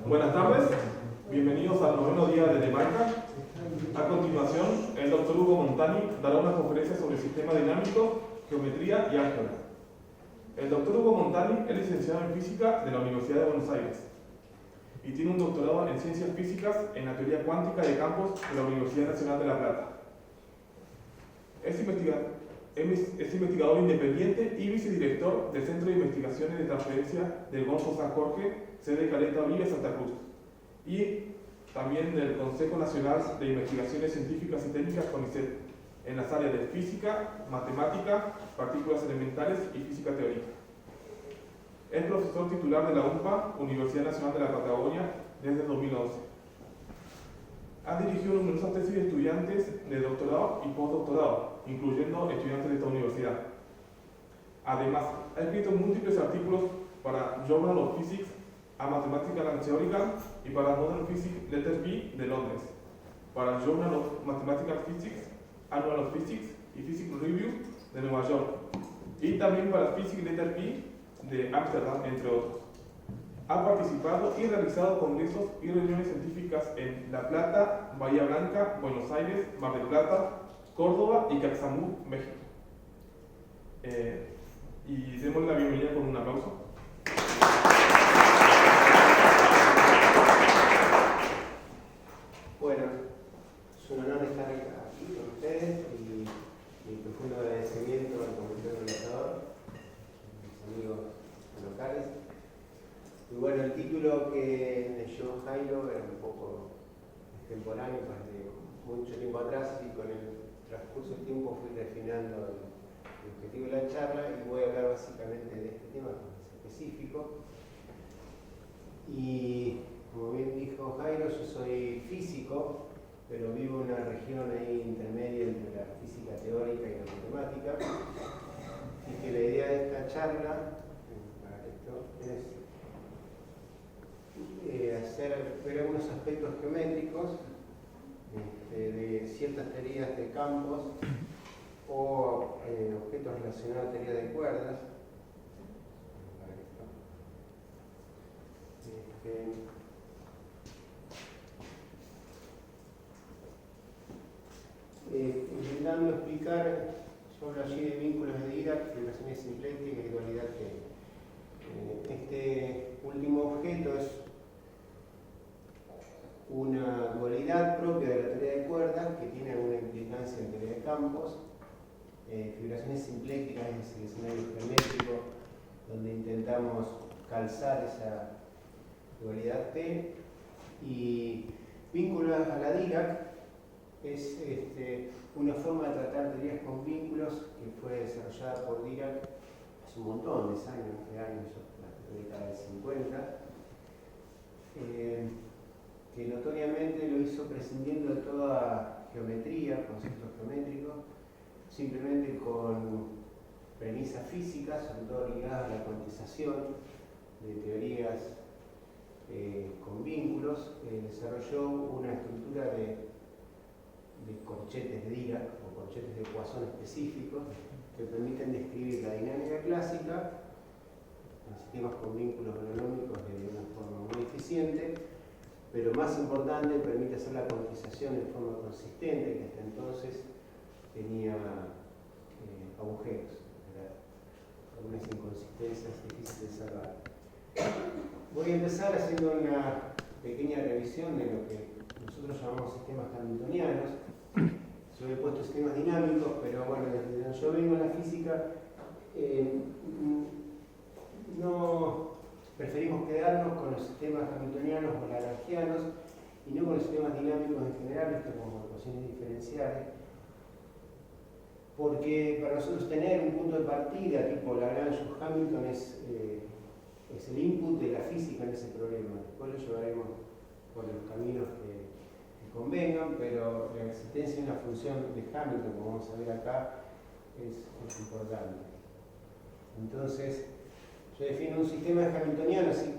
Buenas tardes, bienvenidos al noveno día de Demarca. A continuación, el Dr. Hugo Montani dará una conferencia sobre sistema dinámico, geometría y álgebra. El Dr. Hugo Montani es licenciado en física de la Universidad de Buenos Aires y tiene un doctorado en ciencias físicas en la teoría cuántica de campos de la Universidad Nacional de La Plata. Es investigador independiente y vicedirector del Centro de Investigaciones de Transferencia del Gonzo San Jorge, sede Caleta Olivia, Santa Cruz, y también del Consejo Nacional de Investigaciones Científicas y Técnicas CONICET, en las áreas de física, matemática, partículas elementales y física teórica. Es profesor titular de la UNPA, Universidad Nacional de la Patagonia, desde 2011. Ha dirigido numerosas tesis de estudiantes de doctorado y postdoctorado, incluyendo estudiantes de esta universidad. Además, ha escrito múltiples artículos para Journal of Physics, a Mathematical and Theoretical y para Modern Physics Letter B de Londres, para Journal of Mathematical Physics, Annual of Physics y Physics Review de Nueva York, y también para Physics Letter B de Ámsterdam, entre otros. Ha participado y realizado congresos y reuniones científicas en La Plata, Bahía Blanca, Buenos Aires, Mar del Plata, Córdoba y Caxamú, México. Y démosle la bienvenida con un aplauso. Bueno, es un honor estar aquí con ustedes y mi profundo agradecimiento al comité organizador, a mis amigos locales. Y bueno, el título que leyó Jairo era un poco extemporáneo, de mucho tiempo atrás, y con el transcurso del tiempo fui refinando el objetivo de la charla y voy a hablar básicamente de este tema específico. Y como bien dijo Jairo, yo soy físico, pero vivo en una región ahí intermedia entre la física teórica y la matemática. Y que la idea de esta charla es ver algunos aspectos geométricos de ciertas teorías de campos o objetos relacionados a teoría de cuerdas. Intentando explicar, yo hablo allí de vínculos de Dirac, relaciones simplécticas y dualidad T. Este último objeto es una dualidad propia de la teoría de cuerdas que tiene alguna implicancia en teoría de campos. Figuraciones simplécticas es el escenario geométrico donde intentamos calzar esa dualidad T, y vínculos a la Dirac es una forma de tratar teorías con vínculos que fue desarrollada por Dirac hace un montón de años, la década del 50, que notoriamente lo hizo prescindiendo de toda geometría, conceptos geométricos, simplemente con premisas físicas, sobre todo ligadas a la cuantización de teorías con vínculos. Desarrolló una estructura de corchetes de Dirac o corchetes de Poisson específicos que permiten describir la dinámica clásica en sistemas con vínculos mononómicos de una forma muy eficiente, pero más importante, permite hacer la cuantización de forma consistente, que hasta entonces tenía agujeros, algunas inconsistencias difíciles de salvar. Voy a empezar haciendo una pequeña revisión de lo que nosotros llamamos sistemas hamiltonianos. Yo he puesto sistemas dinámicos, pero bueno, desde donde yo vengo en la física, no preferimos quedarnos con los sistemas hamiltonianos o lagrangianos y no con los sistemas dinámicos en general, como ecuaciones diferenciales, porque para nosotros tener un punto de partida tipo Lagrange o Hamilton es el input de la física en ese problema. Después lo llevaremos por los caminos que convengan, pero la existencia de una función de Hamilton, como vamos a ver acá, es importante. Entonces, yo defino un sistema de hamiltoniano, así,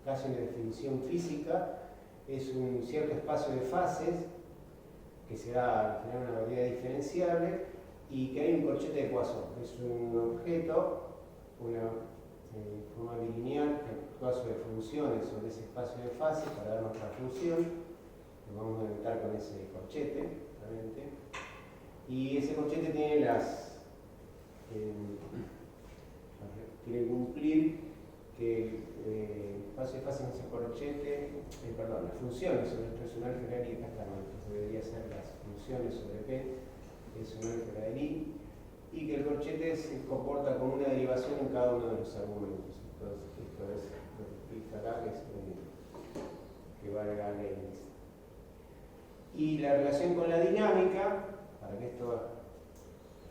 casi una definición física, es un cierto espacio de fases que se da al tener una variedad diferenciable y que hay un corchete de Poisson. Es un objeto, una forma bilineal que actúa espacio de funciones sobre ese espacio de fase para dar nuestra función. Lo vamos a delimitar con ese corchete, realmente. Y ese corchete tiene tiene que cumplir que el espacio de fase en ese corchete, las funciones sobre esto es un álgebra de Lie, entonces debería ser las funciones sobre P, es un álgebra de Lie, y que el corchete se comporta como una derivación en cada uno de los argumentos. Entonces, esto es lo que explica acá, que valga la ley. Y la relación con la dinámica, para que esta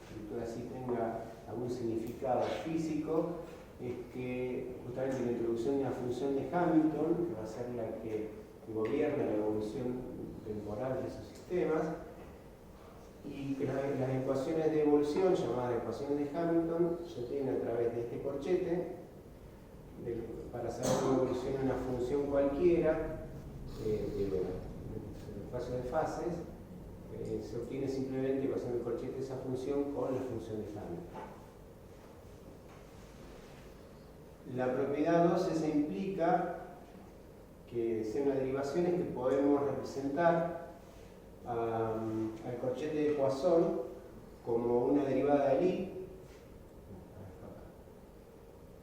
escritura así tenga algún significado físico, es que justamente la introducción de una función de Hamilton, que va a ser la que gobierna la evolución temporal de esos sistemas, y que las ecuaciones de evolución, llamadas ecuaciones de Hamilton, se obtienen a través de este corchete, para saber cómo evoluciona una función cualquiera del espacio de fases, se obtiene simplemente pasando el corchete de esa función con la función de Hamilton. La propiedad 2 esa implica que sea una derivación es que podemos representar al corchete de Poisson como una derivada de Lie.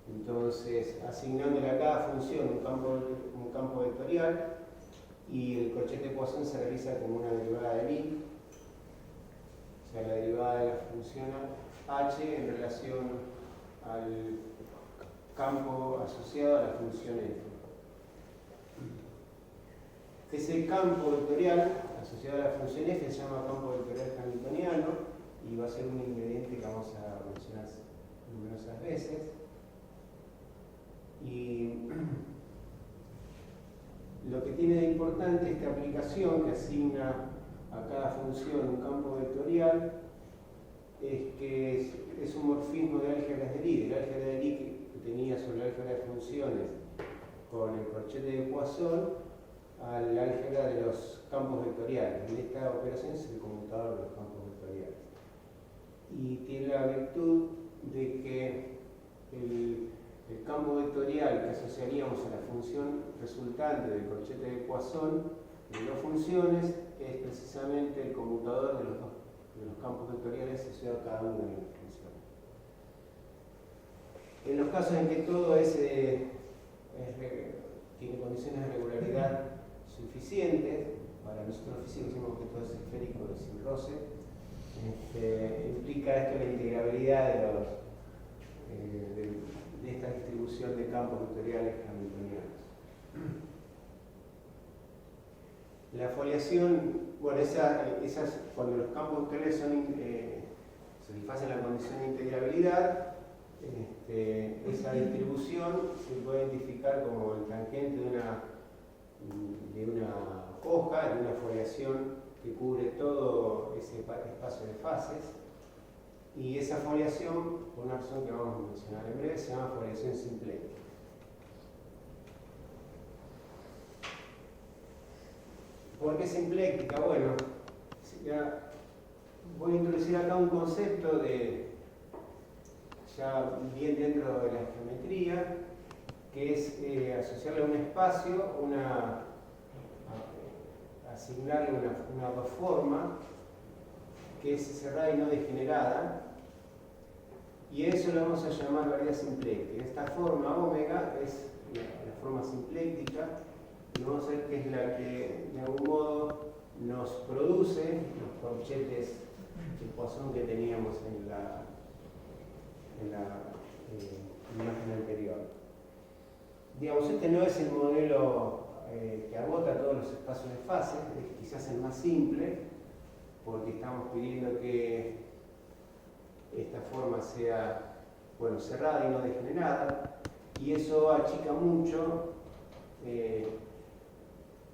Entonces, asignándole a cada función un campo vectorial, y el corchete de Poisson se realiza como una derivada de Lie, o sea, la derivada de la función h en relación al campo asociado a la función f. Ese campo vectorial asociado a la función f se llama campo vectorial hamiltoniano y va a ser un ingrediente que vamos a mencionar numerosas veces. Y lo que tiene de importante esta aplicación que asigna a cada función un campo vectorial es que es un morfismo de álgebras de Lie. El álgebra de Lie que tenía sobre el álgebra de funciones con el corchete de Poisson al álgebra de los campos vectoriales. En esta operación es el conmutador de los campos vectoriales. Y tiene la virtud de que el campo vectorial que asociaríamos a la función resultante del corchete de Poisson de dos funciones es precisamente el conmutador de los campos vectoriales asociados a cada una de las funciones. En los casos en que todo tiene condiciones de regularidad suficientes, para nosotros físicos decimos que todo es esférico y sin roce, implica esto la integrabilidad de esta distribución de campos vectoriales hamiltonianos. La foliación, bueno, cuando los campos vectoriales satisfacen la condición de integrabilidad, esa distribución se puede identificar como el tangente de una hoja, de una foliación que cubre todo ese espacio de fases. Y esa foliación, por una razón que vamos a mencionar en breve, se llama foliación simplética. ¿Por qué simplética? Bueno, ya voy a introducir acá un concepto ya bien dentro de la geometría, que es asociarle a un espacio, asignarle una forma que es cerrada y no degenerada, y eso lo vamos a llamar variedad simpléctica. Esta forma omega es la forma simpléctica, y vamos a ver que es la que de algún modo nos produce los corchetes de Poisson que teníamos en la imagen anterior. Digamos, este no es el modelo que agota todos los espacios de fase, es quizás el más simple, porque estamos pidiendo que esta forma sea, bueno, cerrada y no degenerada, y eso achica mucho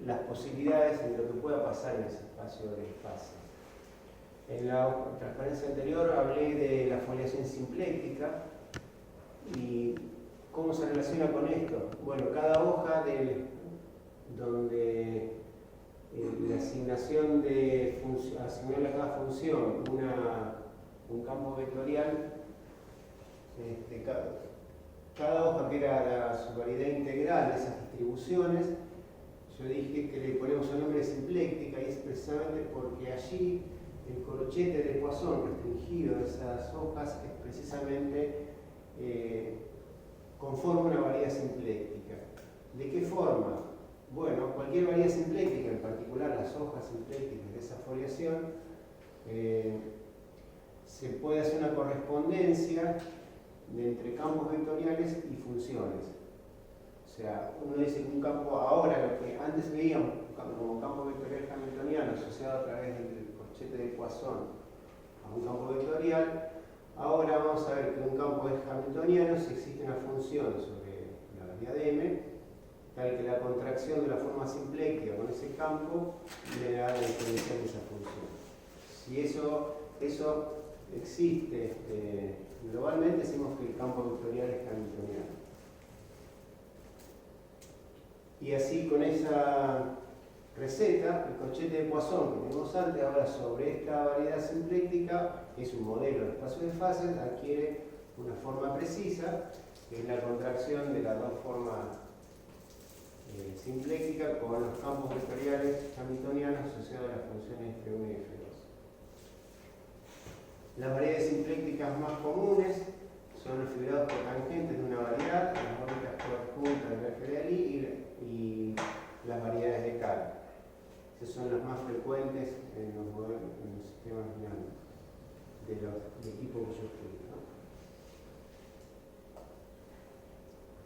las posibilidades de lo que pueda pasar en ese espacio de fase. En la transparencia anterior hablé de la foliación simplética y cómo se relaciona con esto. Bueno, cada hoja donde la asignación asignarle a cada función un campo vectorial, cada hoja que era su variedad integral de esas distribuciones, yo dije que le ponemos un nombre de simpléctica, y es precisamente porque allí el corchete de Poisson restringido de esas hojas es precisamente conforma una variedad simpléctica. ¿De qué forma? Bueno, cualquier variedad simpléctica, en particular las hojas simplécticas de esa foliación, se puede hacer una correspondencia entre campos vectoriales y funciones. O sea, uno dice que un campo, ahora lo que antes veíamos como campo vectorial hamiltoniano asociado a través del corchete de Poisson a un campo vectorial, ahora vamos a ver que un campo es hamiltoniano si existe una función sobre la variedad m, tal que la contracción de la forma simpléctica con ese campo le da la diferencial de esa función. Si eso existe globalmente, decimos que el campo vectorial es hamiltoniano. Y así con esa receta, el corchete de Poisson que vimos antes, ahora sobre esta variedad simpléctica, es un modelo de espacio de fases, adquiere una forma precisa, que es la contracción de las dos formas simplécticas con los campos vectoriales hamiltonianos asociados a las funciones F1 y F2. Las variedades simplécticas más comunes son los fibrados por tangentes de una variedad, las órbitas conjuntas del eje de Ali y las variedades de Cal. Esas son las más frecuentes en los sistemas dinámicos de tipo que yo estudio, ¿no?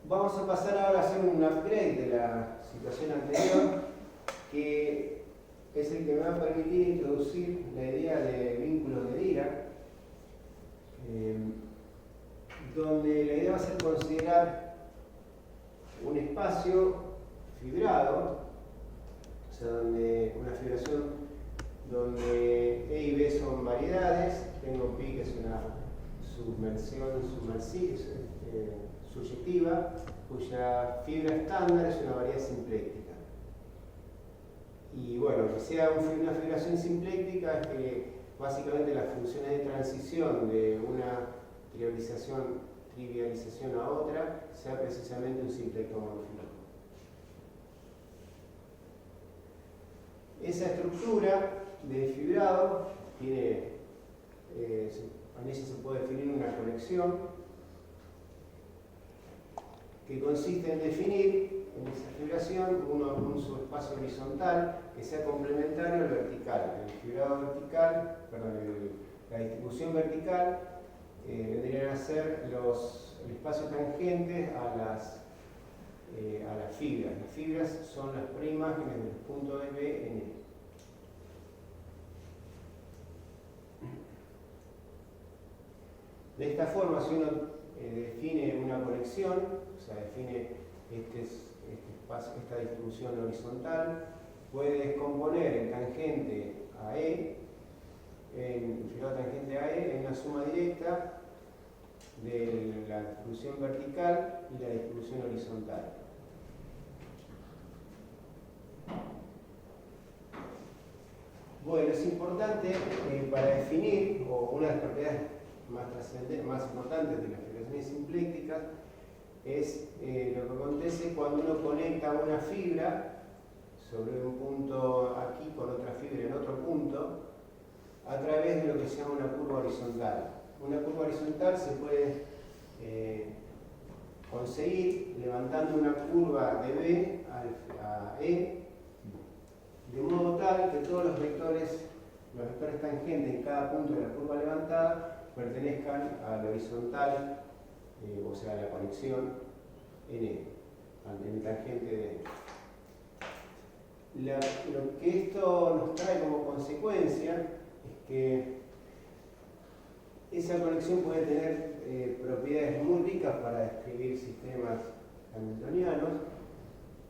Vamos a pasar ahora a hacer un upgrade de la situación anterior, que es el que me va a permitir introducir la idea de vínculos de Dirac, donde la idea va a ser considerar un espacio fibrado, o sea, donde una fibración donde E y B son variedades, tengo pi que es una submersión surjectiva, cuya fibra estándar es una variedad simpléctica. Y bueno, que sea una fibración simpléctica es que básicamente las funciones de transición de una trivialización a otra sea precisamente un simplectomorfismo. Esa estructura de fibrado tiene, en ella se puede definir una conexión que consiste en definir en esa fibración un subespacio horizontal que sea complementario al vertical. El fibrado vertical, la distribución vertical vendrían a ser el espacio tangente a las fibras. Las fibras son las preimágenes del punto de B en E. De esta forma, si uno define una conexión, o sea, define esta distribución horizontal, puede descomponer el tangente a E, el fibrado tangente a E, en una suma directa de la distribución vertical y la distribución horizontal. Bueno, es importante para definir, o una de las propiedades más importantes de las fibraciones simplécticas, es lo que acontece cuando uno conecta una fibra sobre un punto aquí con otra fibra en otro punto a través de lo que se llama una curva horizontal. Una curva horizontal se puede conseguir levantando una curva de B a E de modo tal que todos los vectores tangentes en cada punto de la curva levantada pertenezcan a la horizontal, o sea, a la conexión en E, en el tangente de E. Lo que esto nos trae como consecuencia es que esa conexión puede tener propiedades muy ricas para describir sistemas hamiltonianos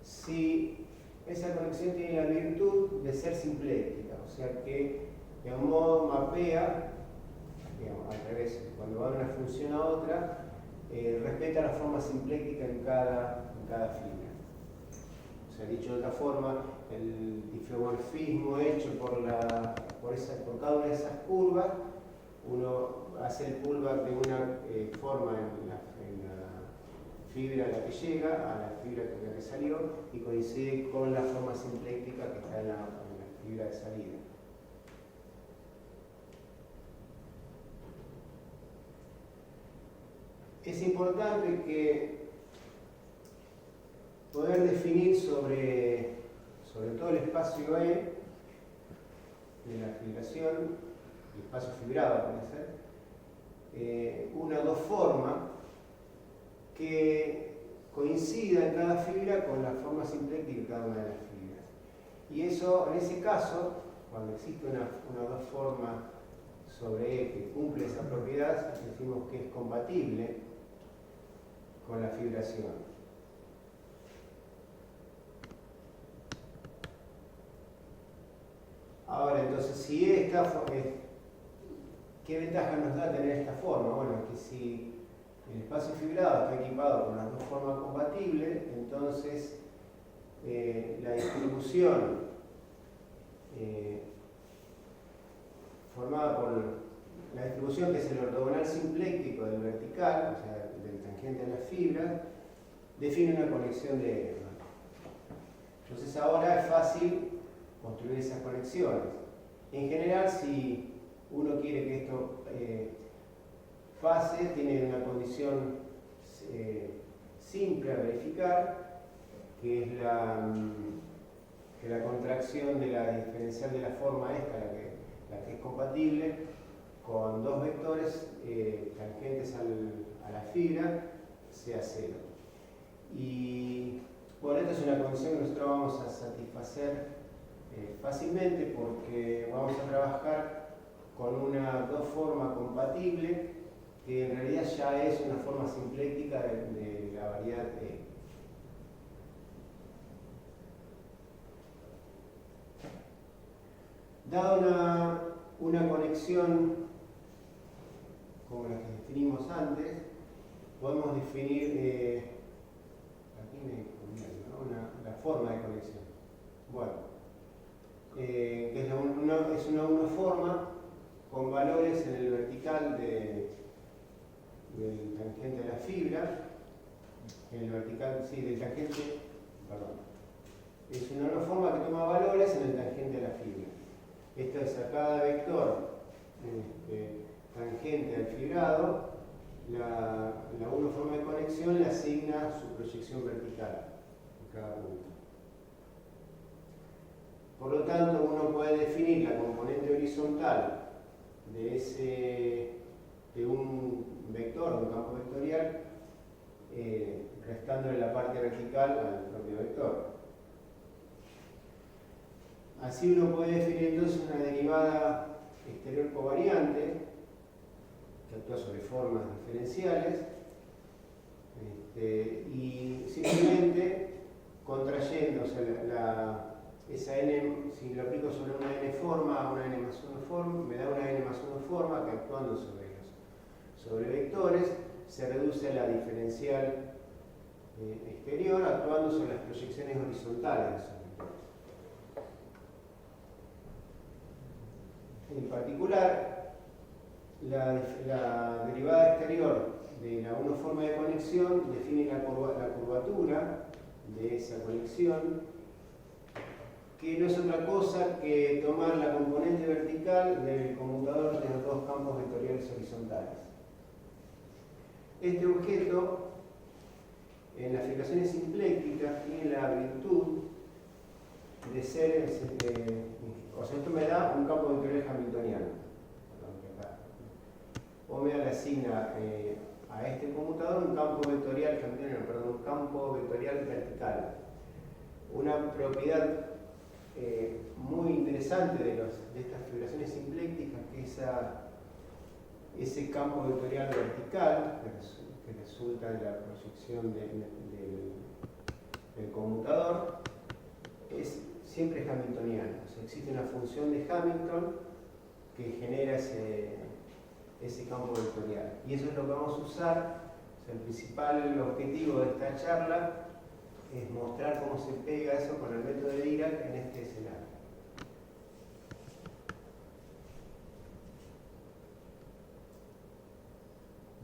si esa conexión tiene la virtud de ser simpléctica, o sea que de algún modo mapea, al revés, cuando va de una función a otra, respeta la forma simpléctica en cada fibra. O sea, dicho de otra forma, el difeomorfismo hecho por cada una de esas curvas, uno hace el pullback de una forma fibra a la que llega, a la fibra a la que salió, y coincide con la forma simpléctica que está en la fibra de salida. Es importante que poder definir sobre todo el espacio E de la fibración, el espacio fibrado puede ser, una o dos formas que coincida en cada fibra con la forma simpléctica de cada una de las fibras. Y eso, en ese caso, cuando existe una o dos formas sobre E que cumple esa propiedad, decimos que es compatible con la fibración. Ahora, entonces, si ¿qué ventaja nos da tener esta forma? Bueno, que si el espacio fibrado está equipado con las dos formas compatibles, entonces la distribución formada por la distribución que es el ortogonal simpléctico del vertical, o sea, del tangente a la fibra, define una conexión de E. Entonces ahora es fácil construir esas conexiones. En general, si uno quiere que esto pase, tiene una condición simple a verificar, que es la contracción de la diferencial de la forma esta, la que es compatible, con dos vectores tangentes a la fibra, sea cero. Y bueno, esta es una condición que nosotros vamos a satisfacer fácilmente porque vamos a trabajar con una dos forma compatible que en realidad ya es una forma simpléctica de la variedad E. Dada una conexión como la que definimos antes, podemos definir aquí la forma de conexión. Bueno, que es una forma con valores en el vertical del tangente de la fibra, en el vertical, sí, del tangente, perdón. Es una forma que toma valores en el tangente de la fibra. Esto es a cada vector tangente al fibrado, la forma de conexión le asigna su proyección vertical en cada punto. Por lo tanto, uno puede definir la componente horizontal de un vector, de un campo vectorial, restándole la parte vertical al propio vector. Así uno puede definir entonces una derivada exterior covariante que actúa sobre formas diferenciales y simplemente contrayendo, o sea, esa n, si lo aplico sobre una n forma a una n más 1 forma, me da una n más 1 forma que actuando sobre vectores se reduce a la diferencial exterior actuando sobre las proyecciones horizontales de esos vectores. En particular, la derivada exterior de la una forma de conexión define la curvatura de esa conexión, que no es otra cosa que tomar la componente vertical del conmutador de los dos campos vectoriales horizontales. Este objeto, en las fibraciones simplécticas, tiene la virtud de ser, o sea, esto me da un campo vectorial hamiltoniano. Omega le asigna a este conmutador un campo vectorial hamiltoniano, perdón, un campo vectorial vertical. Una propiedad muy interesante de estas fibraciones simplécticas, que ese campo vectorial vertical que resulta de la proyección del conmutador siempre es hamiltoniano. O sea, existe una función de Hamilton que genera ese campo vectorial. Y eso es lo que vamos a usar. O sea, el principal objetivo de esta charla es mostrar cómo se pega eso con el método de Dirac en este escenario.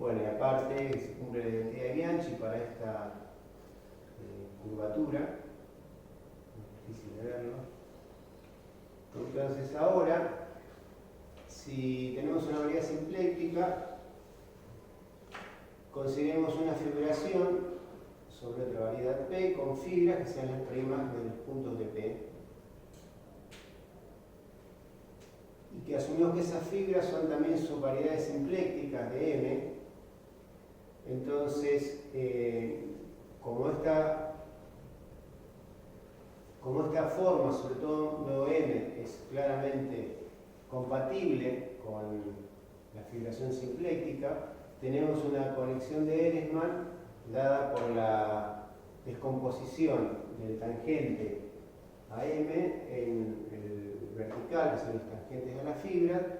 Bueno, y aparte se cumple la identidad de Bianchi para esta curvatura. Es difícil de verlo. Entonces ahora, si tenemos una variedad simpléctica, consideremos una fibración sobre otra variedad P con fibras que sean las primas de los puntos de P. Y que asumimos que esas fibras son también subvariedades simplécticas de M. Entonces, como esta forma, sobre todo nodo M, es claramente compatible con la fibración simpléctica, tenemos una conexión de Ehresmann dada por la descomposición del tangente a M en el vertical, que son los tangentes de la fibra,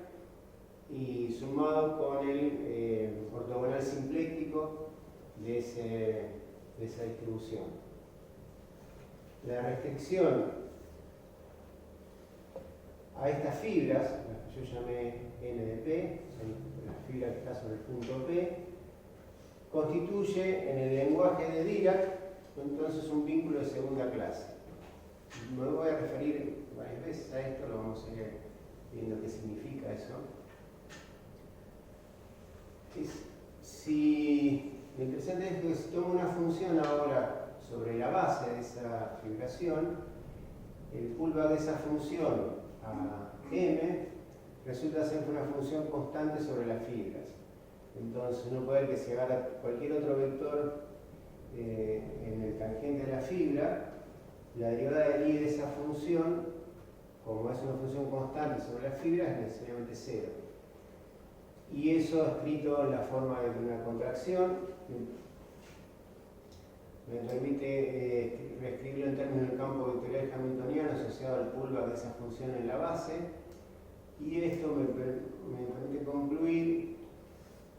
y sumado con el ortogonal simpléctico de esa distribución. La restricción a estas fibras, las que yo llamé N de P, son las fibras que están sobre el punto P, constituye en el lenguaje de Dirac entonces un vínculo de segunda clase. Me voy a referir varias veces a esto, lo vamos a ir viendo qué significa eso. Lo interesante es que si tomo una función ahora sobre la base de esa fibración, el pullback de esa función a M resulta ser una función constante sobre las fibras. Entonces uno puede ver que si agarra cualquier otro vector en el tangente de la fibra, la derivada del I de esa función, como es una función constante sobre la fibra, es necesariamente cero. Y eso escrito en la forma de una contracción me permite reescribirlo en términos del campo vectorial hamiltoniano asociado al pullback de esa función en la base, y esto me permite concluir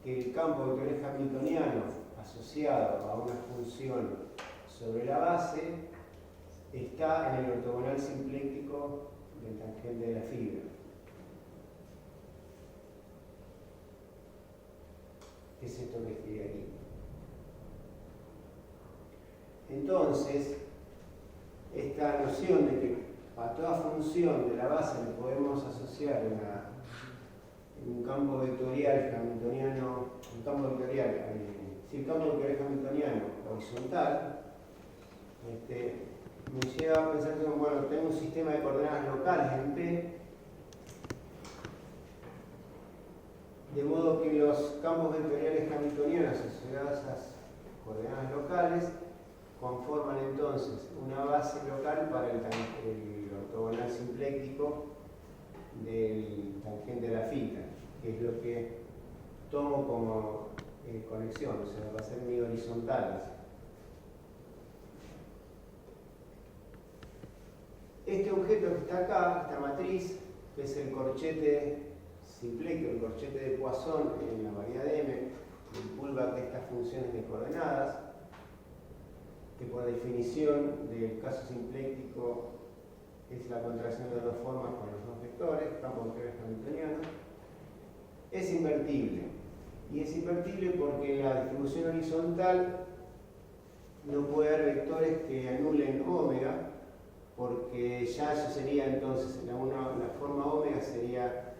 que el campo vectorial hamiltoniano asociado a una función sobre la base está en el ortogonal simpléctico del tangente de la fibra. ¿Qué es esto que escribí aquí? Entonces, esta noción de que a toda función de la base le podemos asociar un campo vectorial hamiltoniano, el campo vectorial hamiltoniano horizontal, me lleva a pensar que, bueno, tengo un sistema de coordenadas locales en P, de modo que los campos vectoriales hamiltonianos asociados a esas coordenadas locales conforman entonces una base local para el ortogonal simpléctico del tangente de la fibra, que es lo que tomo como conexión, o sea, va a ser mi horizontal. Este objeto que está acá, esta matriz, que es el corchete simpléctico, el corchete de Poisson en la variedad M, el pullback de estas funciones de coordenadas, que por definición del caso simpléctico es la contracción de dos formas con los dos vectores, campo vectorial hamiltoniano, es invertible. Y es invertible porque en la distribución horizontal no puede haber vectores que anulen omega, porque ya eso sería entonces, la forma omega sería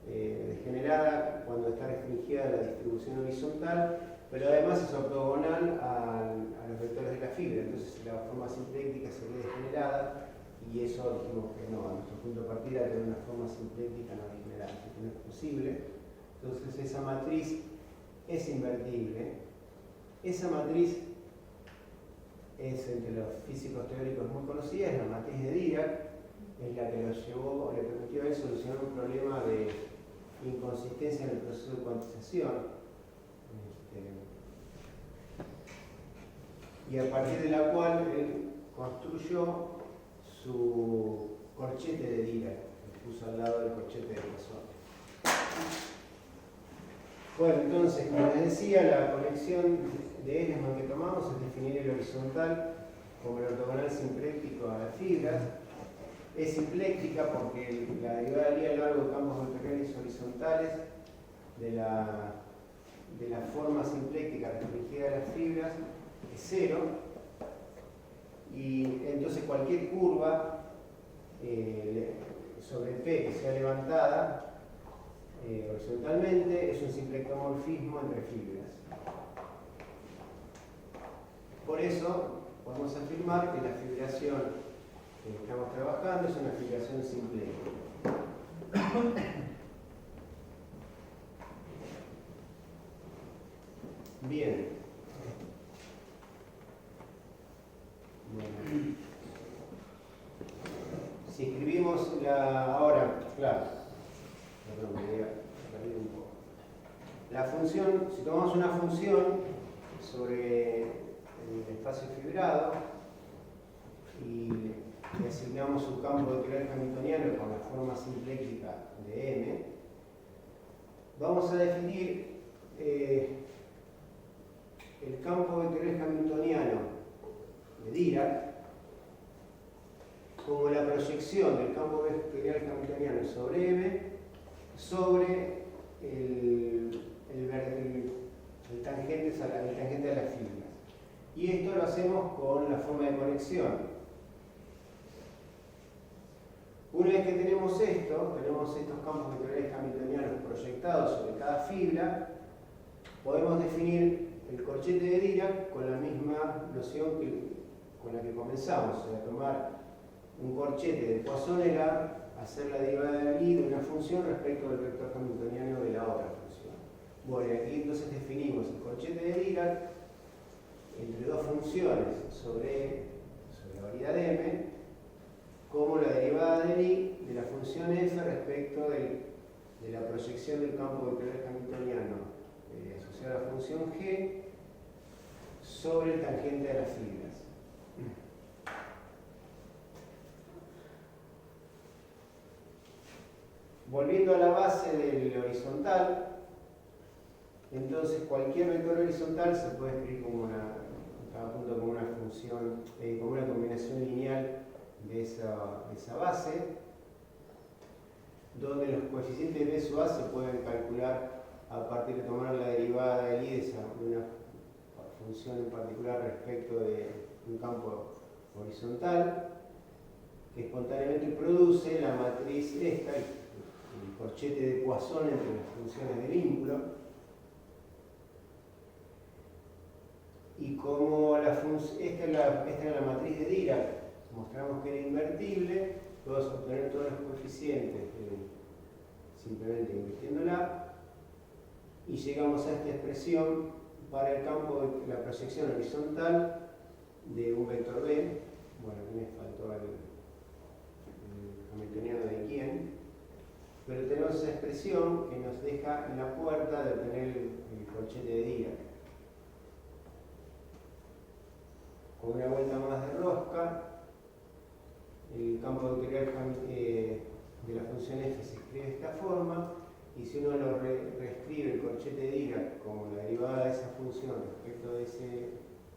degenerada cuando está restringida la distribución horizontal, pero además es ortogonal a los vectores de la fibra, entonces la forma simpléctica sería degenerada, y eso dijimos que no, a nuestro punto de partida tener una forma simpléctica no degenerada, que no es posible. Entonces esa matriz es invertible. Esa matriz es, entre los físicos teóricos muy conocida, es la matriz de Dirac, es la que le permitió a él solucionar un problema de inconsistencia en el proceso de cuantización. Y a partir de la cual él construyó su corchete de Dirac, que puso al lado del corchete de Poisson. Bueno, entonces, como les decía, la conexión de Ehresmann que tomamos es definir el horizontal como el ortogonal simpléctico a las fibras. Es simpléctica porque la derivada del I a lo largo de campos vectoriales horizontales de la de la forma simpléctica restringida de las fibras es 0, y entonces cualquier curva sobre P que sea levantada horizontalmente es un simplectomorfismo entre fibras. Por eso podemos afirmar que la fibración que estamos trabajando es una fibración simplética. Bien. Bueno. Si escribimos ahora, claro, perdón, me había perdido un poco. La función, si tomamos una función sobre el espacio fibrado y le asignamos un campo vectorial hamiltoniano con la forma simpléctica de M, vamos a definir el campo vectorial hamiltoniano de Dirac como la proyección del campo vectorial hamiltoniano sobre M sobre el tangente a las fibras. Y esto lo hacemos con la forma de conexión. Una vez que tenemos estos campos vectoriales hamiltonianos proyectados sobre cada fibra, podemos definir el corchete de Dirac con la misma noción con la que comenzamos, o sea, tomar un corchete de Poisson era hacer la derivada de Lie de una función respecto del vector hamiltoniano de la otra función. Bueno, aquí entonces definimos el corchete de Dirac entre dos funciones sobre la variedad M como la derivada de Lie de la función f respecto de la proyección del campo vectorial hamiltoniano asociado a la función g sobre el tangente de las fibras. Volviendo a la base del horizontal, entonces cualquier vector horizontal se puede escribir como cada punto como una función, como una combinación lineal de esa base, donde los coeficientes de B sub A se pueden calcular a partir de tomar la derivada de Lie de una función en particular respecto de un campo horizontal, que espontáneamente produce la matriz esta, el corchete de Poisson entre las funciones de vínculo. Y como esta era la matriz de Dirac, mostramos que era invertible, podemos obtener todos los coeficientes simplemente invirtiéndola, y llegamos a esta expresión para el campo de la proyección horizontal de un vector B. Bueno, aquí me faltó el hamiltoniano de quién, pero tenemos esa expresión que nos deja en la puerta de obtener el corchete de Dirac. Con una vuelta más de rosca, el campo vectorial de la función f se escribe de esta forma, y si uno lo reescribe el corchete de Dirac como la derivada de esa función respecto de ese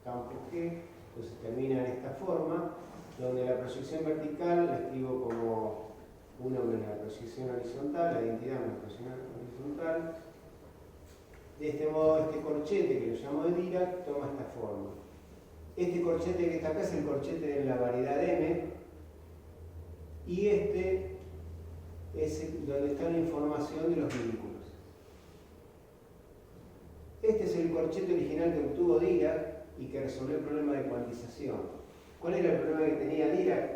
campo g, entonces termina en esta forma, donde la proyección vertical la escribo como 1 menos la proyección horizontal, la identidad menos la proyección horizontal. De este modo, este corchete que lo llamo de Dirac toma esta forma. Este corchete que está acá es el corchete de la variedad M, y este es donde está la información de los vínculos. Este es el corchete original que obtuvo Dirac y que resolvió el problema de cuantización. ¿Cuál era el problema que tenía Dirac?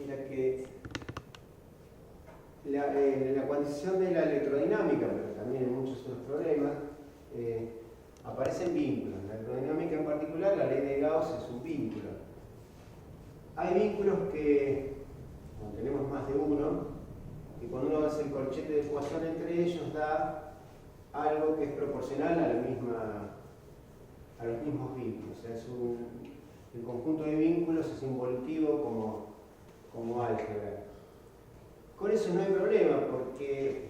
Era que la cuantización de la electrodinámica, pero también en muchos otros problemas, aparecen vínculos. En la electrodinámica en particular, la ley de Gauss es un vínculo. Hay vínculos que, cuando tenemos más de uno, y cuando uno hace el corchete de Poisson entre ellos, da algo que es proporcional a los mismos vínculos. O sea, el conjunto de vínculos es involutivo como álgebra. Con eso no hay problema, porque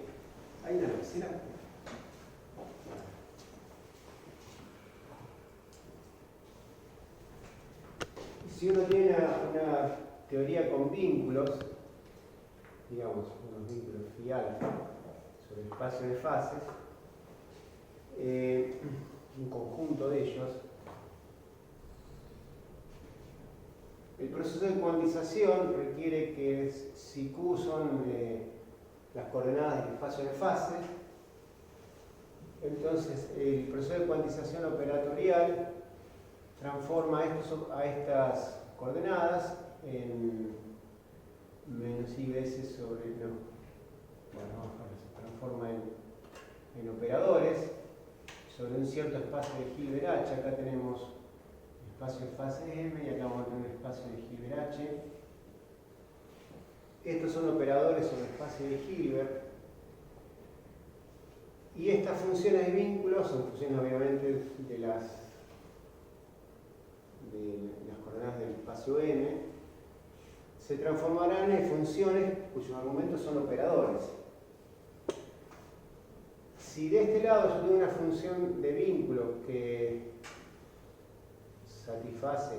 hay una tercera. Si uno tiene una teoría con vínculos, digamos, unos vínculos phi alfa sobre el espacio de fases, un conjunto de ellos. El proceso de cuantización requiere que si Q son las coordenadas del espacio de fase, entonces el proceso de cuantización operatorial transforma a estas coordenadas en menos IBS sobre, no, bueno, se transforma en operadores sobre un cierto espacio de Hilbert H. Acá tenemos espacio de fase M y acá vamos a tener espacio de Hilbert H. Estos son operadores sobre espacio de Hilbert. Y estas funciones de vínculos son funciones obviamente de las coordenadas del espacio M, se transformarán en funciones cuyos argumentos son operadores. Si de este lado yo tengo una función de vínculo que satisface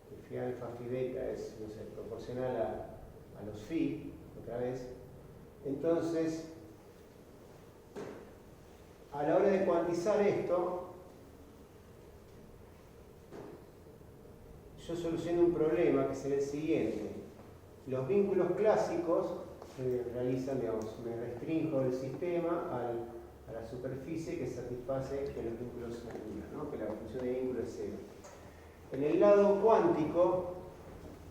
que phi alfa, phi beta es, no sé, proporcional a los phi, otra vez, entonces a la hora de cuantizar esto, yo soluciono un problema que será el siguiente. Los vínculos clásicos se realizan, digamos, me restringo del sistema a la superficie que satisface que los vínculos se anulan, ¿no? Que la función de vínculo es cero. En el lado cuántico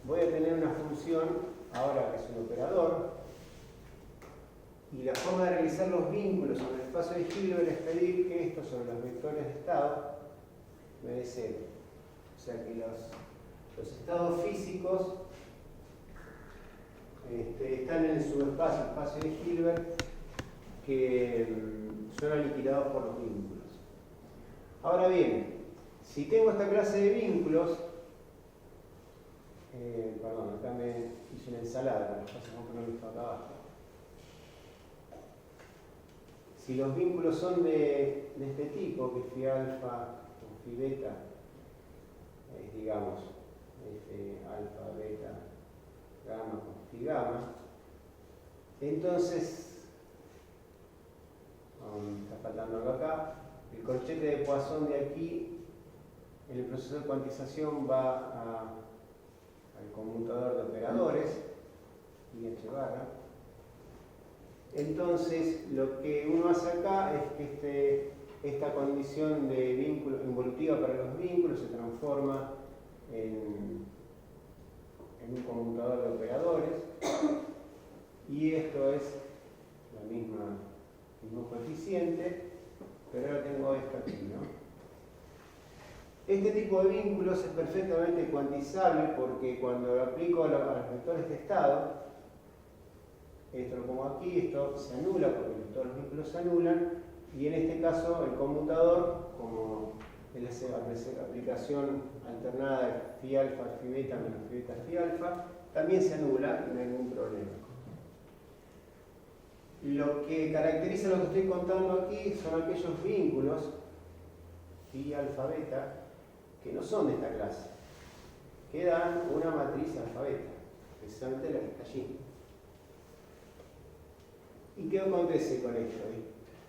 voy a tener una función, ahora que es un operador, y la forma de realizar los vínculos sobre el espacio de Hilbert es pedir que esto sobre los vectores de estado me dé cero. O sea que los estados físicos están en el subespacio, el espacio de Hilbert, que son aniquilados por los vínculos. Ahora bien, si tengo esta clase de vínculos, perdón, acá me hice una ensalada, lo que pasa es que no lo he visto acá abajo. Si los vínculos son de este tipo, que phi alfa o phi beta, digamos, alfa, beta, gamma con phi gamma, entonces, está faltando algo acá, el corchete de Poisson de aquí, en el proceso de cuantización va al conmutador de operadores, IH barra. Entonces, lo que uno hace acá es que esta condición de vínculo involutiva para los vínculos se transforma en un conmutador de operadores, y esto es el mismo coeficiente, pero ahora tengo esto aquí, ¿no? Este tipo de vínculos es perfectamente cuantizable porque cuando lo aplico a los vectores de estado, esto lo pongo aquí, esto se anula porque todos los vínculos se anulan, y en este caso el conmutador, como es la aplicación alternada de phi alfa, phi beta menos phi beta, phi alfa, también se anula y no hay ningún problema. Lo que caracteriza lo que estoy contando aquí son aquellos vínculos phi alfa beta que no son de esta clase, que dan una matriz alfa beta, precisamente la que está allí. ¿Y qué acontece con esto?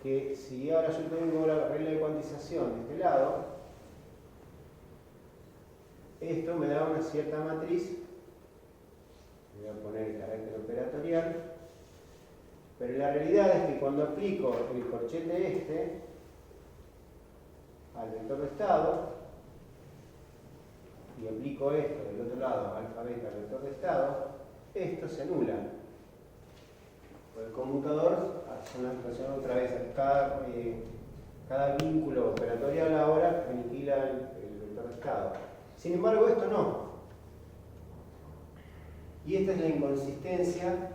Que si ahora yo tengo la regla de cuantización de este lado, esto me da una cierta matriz, voy a poner el carácter operatorial, pero la realidad es que cuando aplico el corchete al vector de estado, y aplico esto del otro lado, alfa beta al vector de estado, esto se anula. El conmutador hace una situación otra vez, cada vínculo operatorial ahora aniquila el vector de estado. Sin embargo, esto no. Y esta es la inconsistencia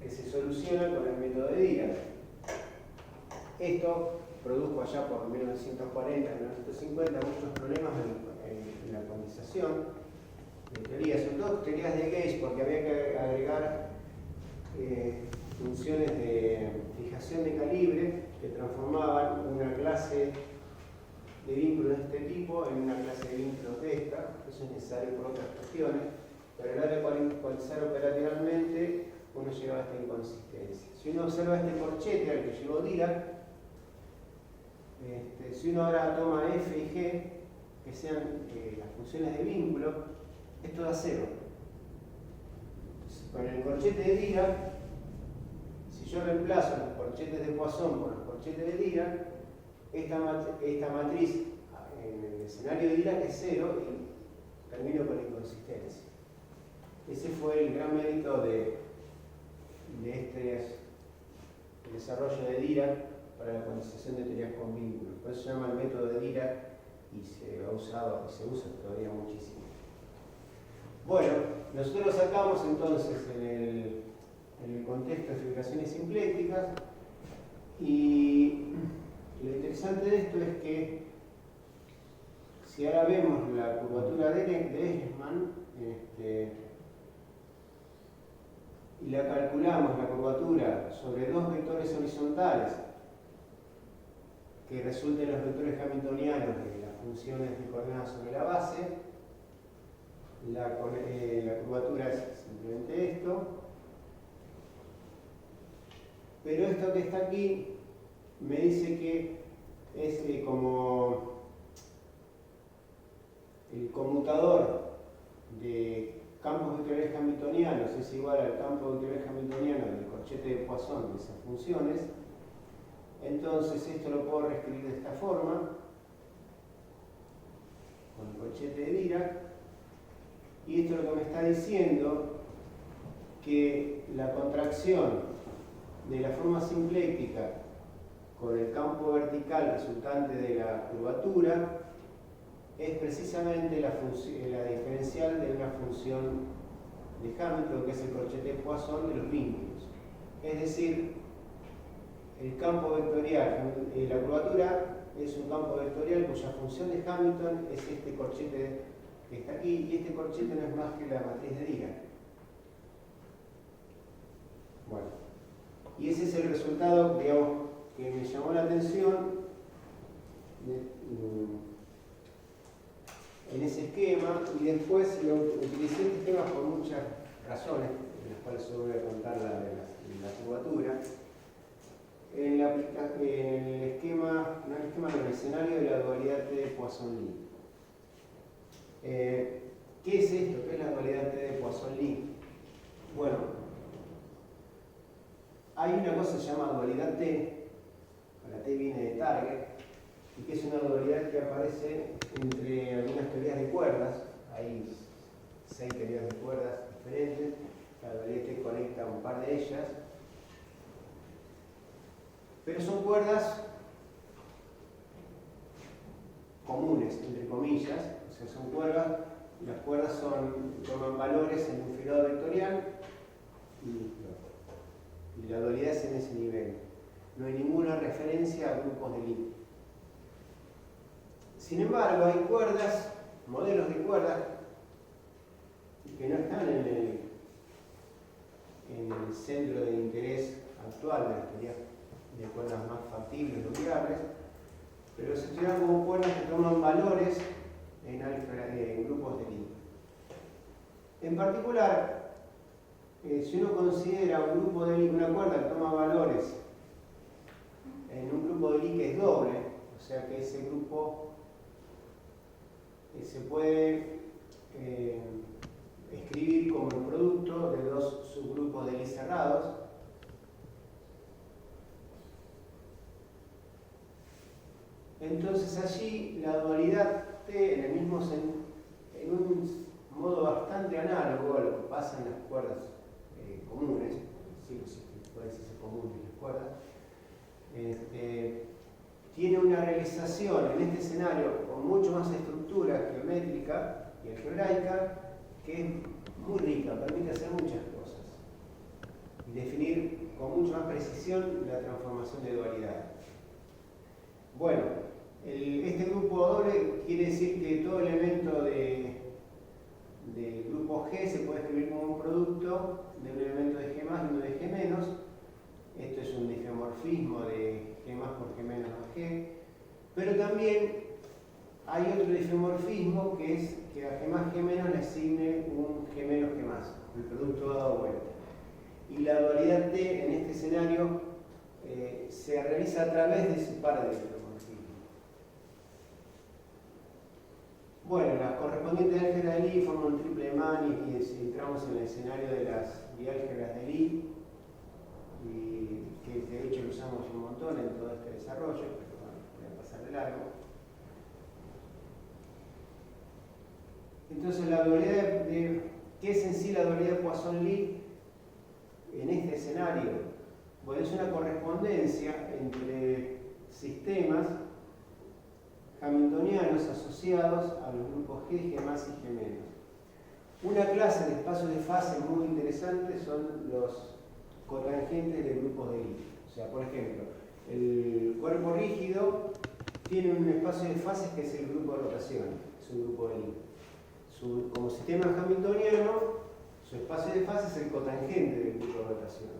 que se soluciona con el método de Dirac. Esto produjo allá por 1940, 1950 muchos problemas en la cuantización de teorías, sobre todo teorías de gauge, porque había que agregar funciones de fijación de calibre que transformaban una clase de vínculos de este tipo en una clase de vínculos de esta. Eso es necesario por otras cuestiones, pero a la hora de cuantizar operacionalmente uno llegaba a esta inconsistencia. Si uno observa este corchete al que llegó Dirac, Si uno ahora toma f y g, que sean las funciones de vínculo, esto da 0. Con el corchete de Dirac, si yo reemplazo los corchetes de Poisson por los corchetes de Dirac, esta matriz en el escenario de Dirac es 0 y termino con inconsistencia. Ese fue el gran mérito de este desarrollo de Dirac para la cuantización de teorías con vínculos. Por eso se llama el método de Dirac y se ha usado y se usa todavía muchísimo. Bueno, nosotros lo sacamos entonces en el contexto de explicaciones simpléticas, y lo interesante de esto es que si ahora vemos la curvatura de Eichmann y la calculamos, la curvatura, sobre dos vectores horizontales que resulten los vectores hamiltonianos de las funciones de coordenadas sobre la base, la curvatura es simplemente esto, pero esto que está aquí me dice que es como el conmutador de campos vectoriales hamiltonianos es igual al campo vectorial hamiltoniano del corchete de Poisson de esas funciones. Entonces esto lo puedo reescribir de esta forma, con el corchete de Dirac, y esto es lo que me está diciendo que la contracción de la forma simpléctica con el campo vertical resultante de la curvatura es precisamente la diferencial de una función de Hamilton, que es el corchete de Poisson de los vínculos. Es decir, el campo vectorial, la curvatura es un campo vectorial cuya función de Hamilton es este corchete que está aquí, y este corchete no es más que la matriz de Dirac. Bueno, y ese es el resultado, digamos, que me llamó la atención en ese esquema, y después lo utilicé este esquema por muchas razones, en las cuales yo voy a contar la curvatura. En el esquema, no el esquema, no, el escenario de la dualidad T de Poisson-Lie. ¿Qué es esto? ¿Qué es la dualidad T de Poisson-Lie? Bueno, hay una cosa que se llama dualidad T, la T viene de target, y que es una dualidad que aparece entre algunas teorías de cuerdas. Hay 6 teorías de cuerdas diferentes, la dualidad T conecta un par de ellas, pero son cuerdas comunes, entre comillas, o sea, son cuerdas, las cuerdas toman valores en un fibrado vectorial y la dualidad es en ese nivel. No hay ninguna referencia a grupos de Lie. Sin embargo, hay cuerdas, modelos de cuerdas, que no están en el centro de interés actual de las teorías de cuerdas más factibles, logrables, pero se estudian como cuerdas que toman valores en grupos de Lie. En particular, si uno considera un grupo de Lie, una cuerda que toma valores en un grupo de Lie que es doble, o sea que ese grupo se puede escribir como el producto de dos subgrupos de Lie cerrados. Entonces allí la dualidad T en un modo bastante análogo a lo que pasa en las cuerdas comunes, sí, puede decirse comunes las cuerdas, tiene una realización en este escenario con mucho más estructura geométrica y algebraica, que es muy rica, permite hacer muchas cosas y definir con mucha más precisión la transformación de dualidad. Bueno, este grupo doble quiere decir que todo elemento del grupo G se puede escribir como un producto de un elemento de G más y uno de G menos. Esto es un difeomorfismo de G más por G menos más G. Pero también hay otro difeomorfismo que es que a G más G menos le asigne un G menos G más, el producto dado vuelta. Y la dualidad T en este escenario se realiza a través de ese par de difeomorfismos. correspondientes álgebras de Lie forman un triple de Mann y entramos en el escenario de las biálgebras de Lie, y que de hecho lo usamos un montón en todo este desarrollo, pero bueno, voy a pasar de largo. Entonces la dualidad ¿qué es en sí la dualidad de Poisson-Lie en este escenario? Bueno, es una correspondencia entre sistemas hamiltonianos asociados a los grupos G, G más y G menos. Una clase de espacios de fase muy interesante son los cotangentes de grupos de Lie. O sea, por ejemplo, el cuerpo rígido tiene un espacio de fases que es el grupo de rotación, es un grupo de Lie. Como sistema hamiltoniano, su espacio de fase es el cotangente del grupo de rotación,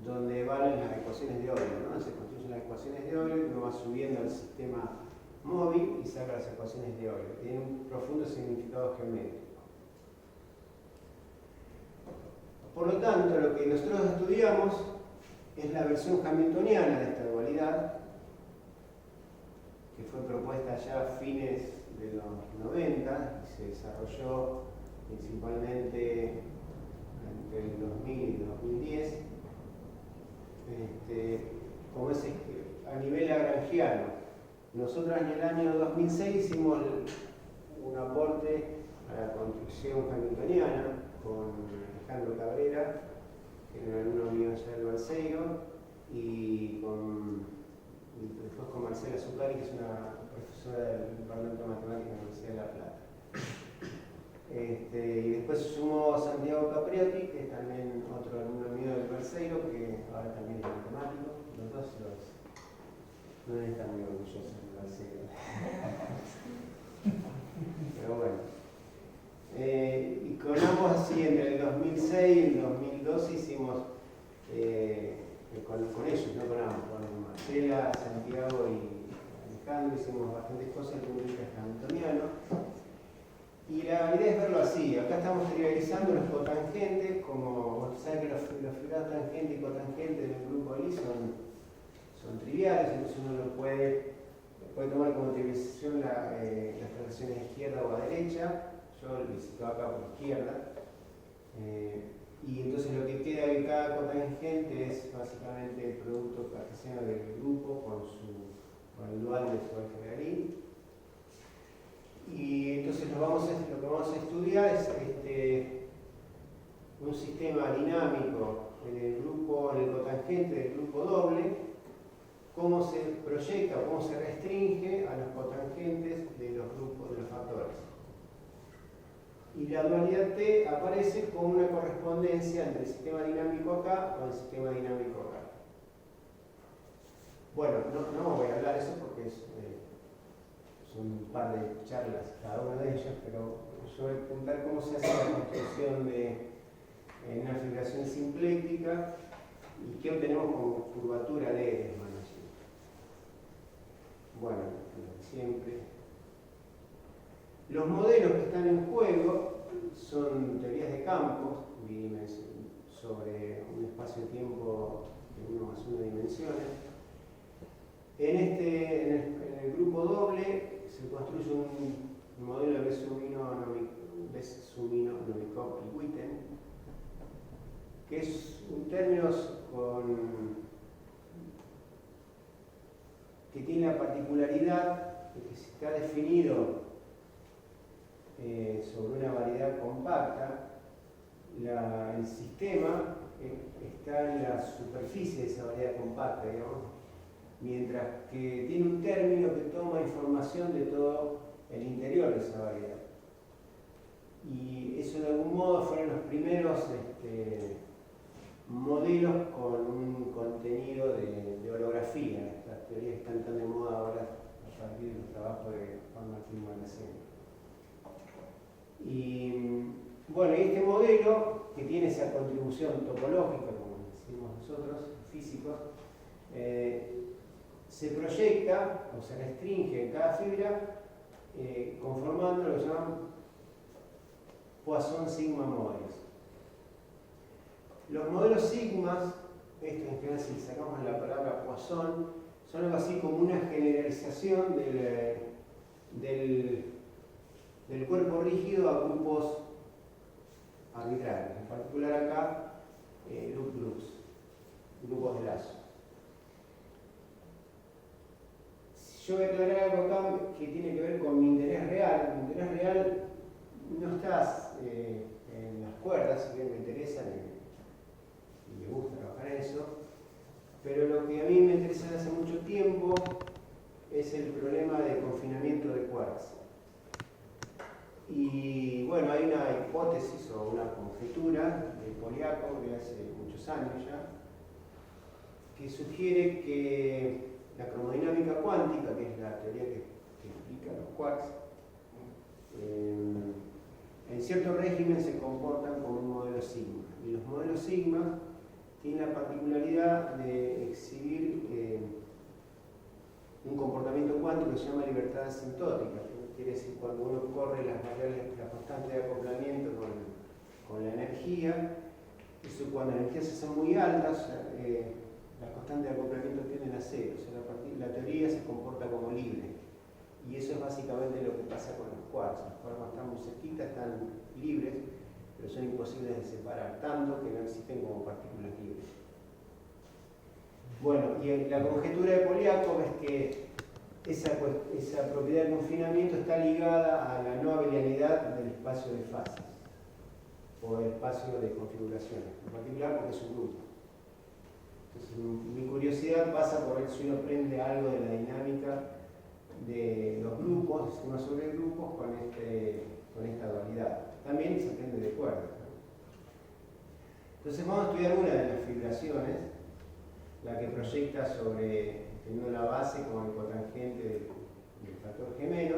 donde valen las ecuaciones de Euler, ¿no? Se construyen las ecuaciones de Euler, uno va subiendo al sistema móvil y saca las ecuaciones de Euler. Tiene un profundo significado geométrico. Por lo tanto, lo que nosotros estudiamos es la versión hamiltoniana de esta dualidad, que fue propuesta ya a fines de los 90 y se desarrolló principalmente entre el 2000 y el 2010, como es a nivel lagrangiano. Nosotros en el año 2006 hicimos un aporte a la construcción hamiltoniana con Alejandro Cabrera, que era un alumno mío allá del Balseiro, y después con Marcela Zuccari, que es una profesora del Departamento de Matemáticas de la Universidad de La Plata. Y después se sumó Santiago Capriotti, que es también otro alumno mío del Balseiro, que ahora también es matemático. Los dos no están muy orgullosos del Balseiro. Pero bueno. Y con ambos así, entre el 2006 y el 2012 hicimos, con ellos, no con ambos, con Marcela, Santiago y Alejandro, hicimos bastantes cosas en el hamiltoniano. Y la idea es verlo así. Acá estamos trivializando los cotangentes, como saben que los figurados tangente y cotangente del grupo Lie son triviales, entonces uno lo puede tomar como trivialización las relaciones de izquierda o a derecha. Yo lo visito acá por izquierda. Y entonces lo que queda de cada cotangente es básicamente el producto cartesiano del grupo con el dual de su álgebra de Lie. Y entonces lo que vamos a estudiar es un sistema dinámico en el cotangente del grupo doble, cómo se proyecta o cómo se restringe a los cotangentes de los grupos de los factores. Y la dualidad T aparece como una correspondencia entre el sistema dinámico acá o el sistema dinámico acá. Bueno, no voy a hablar de eso porque son un par de charlas cada una de ellas, pero yo voy a contar cómo se hace la construcción de una figuración simpléctica y qué obtenemos como curvatura de Edelsman allí. Bueno, como siempre. Los modelos que están en juego son teorías de campos sobre un espacio-tiempo de 1 más 1 dimensiones. En el grupo doble se construye un modelo de Bezzumino, Novikov y Witten, que es un término que tiene la particularidad de que si está definido sobre una variedad compacta, el sistema está en la superficie de esa variedad compacta, digamos, mientras que tiene un término que toma información de todo el interior de esa variedad. Y eso de algún modo fueron los primeros modelos con un contenido de holografía, estas teorías que están tan de moda ahora a partir del trabajo de Juan Martín Guarnaceno. Y bueno, este modelo, que tiene esa contribución topológica, como decimos nosotros, físicos, se proyecta o se restringe en cada fibra conformando lo que llaman Poisson sigma modelos. Los modelos sigmas, esto en general si sacamos la palabra Poisson, son algo así como una generalización del del cuerpo rígido a grupos arbitrarios, en particular acá loop groups, grupos de lazo. Yo voy a aclarar algo acá que tiene que ver con mi interés real. Mi interés real no está en las cuerdas, si bien me interesan y me gusta trabajar en eso, pero lo que a mí me interesa desde hace mucho tiempo es el problema de confinamiento de cuerdas. Y bueno, hay una hipótesis o una conjetura de Poliakov de hace muchos años ya, que sugiere que la cromodinámica cuántica, que es la teoría que explica los quarks, en cierto régimen se comportan como un modelo sigma. Y los modelos sigma tienen la particularidad de exhibir un comportamiento cuántico que se llama libertad asintótica. Quiere decir, cuando uno corre las variables, la constante de acoplamiento con la energía, eso cuando las energías son muy altas, las constantes de acoplamiento tienden a cero. O sea, la teoría se comporta como libre. Y eso es básicamente lo que pasa con los quarks. Los quarks están muy cerquitas, están libres, pero son imposibles de separar, tanto que no existen como partículas libres. Bueno, y la conjetura de Poliakov es que esa propiedad de confinamiento está ligada a la no abelianidad del espacio de fases, o del espacio de configuraciones, en particular porque es un grupo. Entonces, mi curiosidad pasa por ver si uno aprende algo de la dinámica de los grupos, sistemas sobre grupos, con esta dualidad. También se aprende de cuerdas, ¿no? Entonces vamos a estudiar una de las fibraciones, la que proyecta sobre, teniendo la base como el cotangente del factor G-.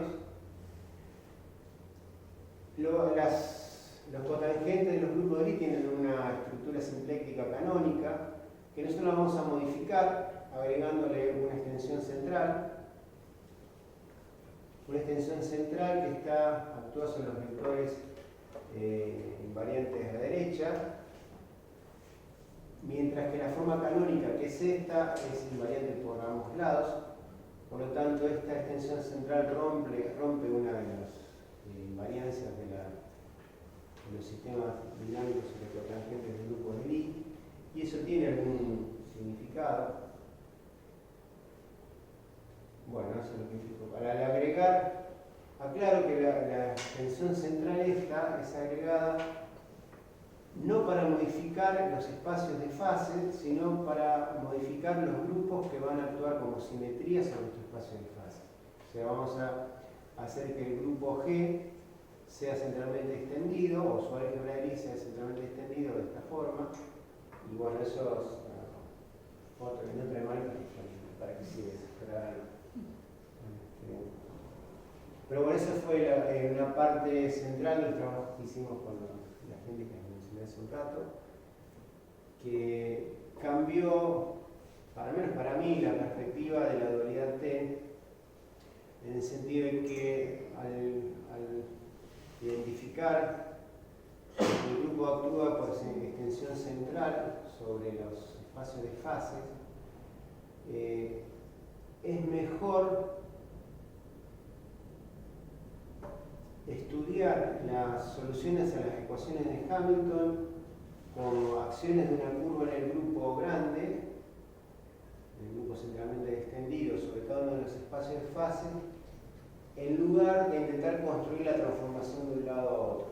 Los cotangentes de los grupos de Lie tienen una estructura simpléctica canónica, que nosotros la vamos a modificar agregándole una extensión central. Una extensión central que actúa sobre los vectores invariantes a la derecha, mientras que la forma canónica, que es esta, es invariante por ambos lados. Por lo tanto, esta extensión central rompe una de las invariancias de los sistemas dinámicos sobre cotangentes del grupo de Lie, y eso tiene algún significado. Bueno, eso es lo que implico. Para agregar, aclaro que la extensión central esta es agregada no para modificar los espacios de fase, sino para modificar los grupos que van a actuar como simetría sobre estos espacios de fase. O sea, vamos a hacer que el grupo G sea centralmente extendido, o su álgebra de Lie sea centralmente extendido de esta forma. Y bueno, eso es otro, en otra imagen para que siga desesperando. Pero bueno, esa fue una parte central del trabajo que hicimos con la gente que mencioné hace un rato, que cambió, al menos para mí, la perspectiva de la dualidad T, en el sentido de que al identificar que el grupo actúa por extensión central sobre los espacios de fases, es mejor estudiar las soluciones a las ecuaciones de Hamilton como acciones de una curva en el grupo grande, el grupo centralmente extendido sobre cada uno de los espacios de fase, en lugar de intentar construir la transformación de un lado a otro.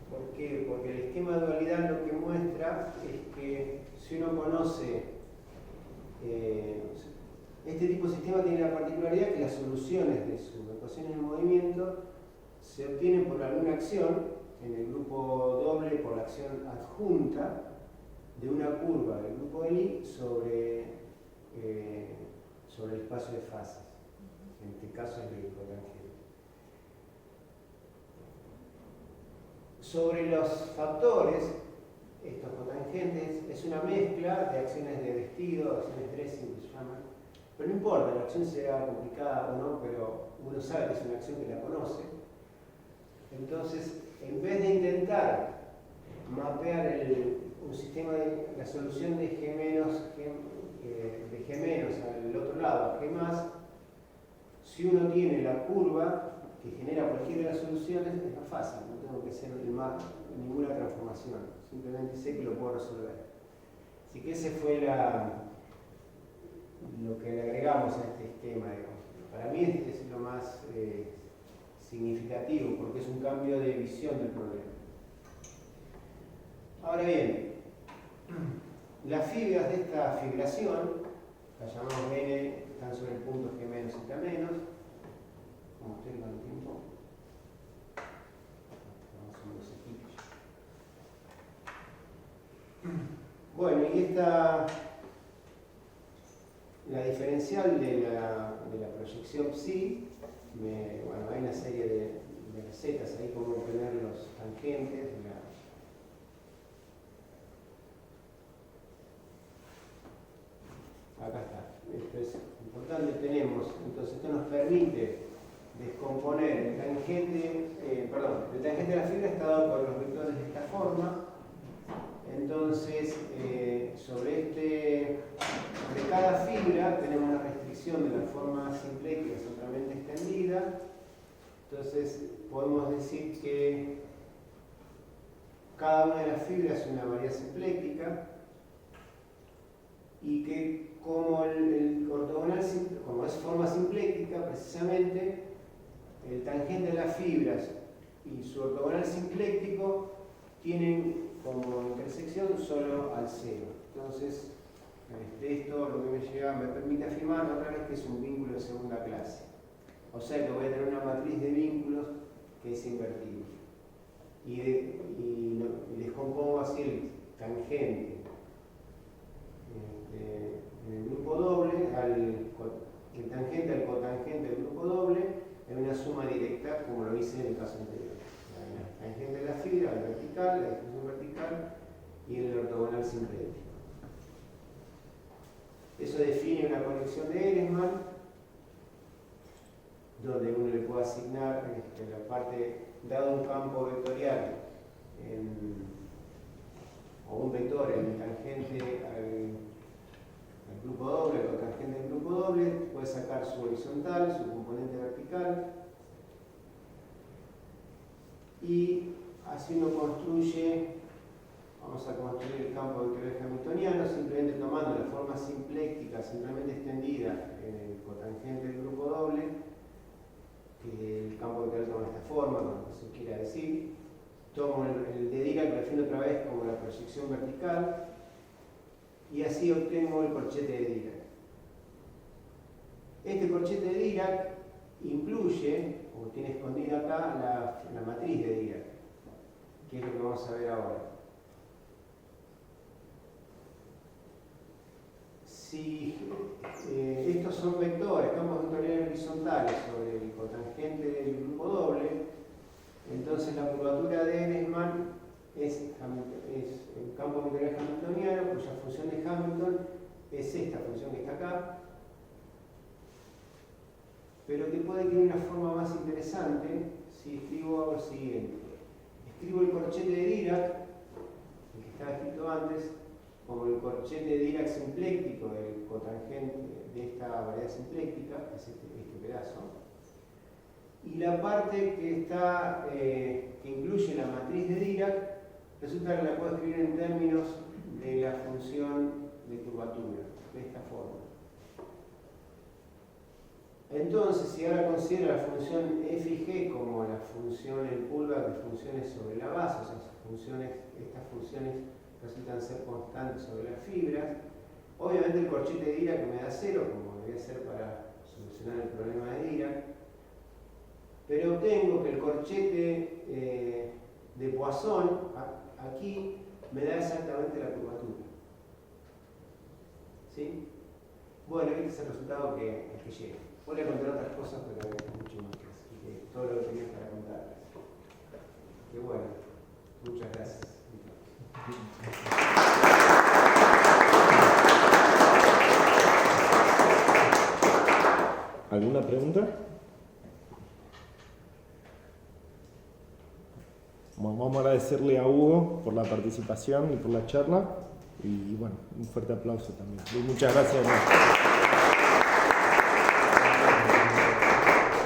¿Por qué? Porque el esquema de dualidad lo que muestra es que si uno conoce este tipo de sistema, tiene la particularidad que las soluciones de sus ecuaciones de movimiento se obtienen por alguna acción, en el grupo doble por la acción adjunta de una curva del grupo de Lie sobre el espacio de fases. En este caso es el cotangente. Sobre los factores, estos cotangentes, es una mezcla de acciones de vestido, acciones dressing que se llaman, pero no importa, la acción sea complicada o no, pero uno sabe que es una acción que la conoce. Entonces, en vez de intentar mapear un sistema de la solución de G- al otro lado, G+, si uno tiene la curva, que genera cualquiera de las soluciones es más fácil, no tengo que hacer ninguna transformación, simplemente sé que lo puedo resolver. Así que ese fue lo que le agregamos a este esquema, digamos. Para mí este es lo más significativo, porque es un cambio de visión del problema. Ahora bien, las fibras de esta fibración, las llamamos N, están sobre el punto G menos y K menos, como ustedes con el tiempo. Bueno, y la diferencial de la proyección psi, bueno, hay una serie de recetas ahí como obtener los tangentes. Acá está. Esto es importante. Tenemos, entonces, esto nos permite descomponer el tangente de la fibra está dado por los vectores de esta forma. Entonces, sobre cada fibra tenemos una restricción de la forma simpléctica solamente extendida. Entonces, podemos decir que cada una de las fibras es una variedad simpléctica y que como el ortogonal, como es forma simpléctica, precisamente, el tangente de las fibras y su ortogonal simpléctico tienen como intersección solo al cero. Entonces, esto lo que me permite afirmar otra vez que es un vínculo de segunda clase. O sea que voy a tener una matriz de vínculos que es invertible. Y descompongo así el tangente en el grupo doble, el tangente al cotangente del grupo doble en una suma directa, como lo hice en el caso anterior. La tangente de la fibra, la vertical, la distribución vertical y el ortogonal simplético. Eso define una conexión de Ehresmann, donde uno le puede asignar la parte, dado un campo vectorial o un vector en el tangente al grupo doble, o tangente del grupo doble, puede sacar su horizontal, su componente vertical, y así uno construye, vamos a construir el campo vectorial hamiltoniano, simplemente tomando la forma simpléctica, simplemente extendida en el cotangente del grupo doble, que el campo vectorial toma esta forma, como se quiera decir. Tomo el de Dirac, lo defino otra vez como la proyección vertical, y así obtengo el corchete de Dirac. Este corchete de Dirac incluye, o tiene escondida acá, la matriz de Dirac, que es lo que vamos a ver ahora. Si estos son vectores, campos vectoriales horizontales sobre el cotangente del grupo doble, entonces la curvatura de Ehresmann es el campo vectorial hamiltoniano, cuya función de Hamilton es esta función que está acá, pero que puede tener una forma más interesante si escribo lo siguiente. Escribo el corchete de Dirac, el que estaba escrito antes, como el corchete de Dirac simpléctico del cotangente de esta variedad simpléctica, que es este pedazo. Y la parte que incluye la matriz de Dirac, resulta que la puedo escribir en términos de la función de curvatura, de esta forma. Entonces, si ahora considero la función f y g como la función en curva de funciones sobre la base, o sea, estas funciones resultan ser constantes sobre las fibras, obviamente el corchete de Dirac me da 0, como debería ser para solucionar el problema de Dirac, pero obtengo que el corchete de Poisson aquí me da exactamente la curvatura. ¿Sí? Bueno, este es el resultado que llega. Voy a contar otras cosas, pero hay mucho más que todo lo que tenía para contarles. Que bueno, muchas gracias. ¿Alguna pregunta? Bueno, vamos a agradecerle a Hugo por la participación y por la charla. Y bueno, un fuerte aplauso también. Y muchas gracias.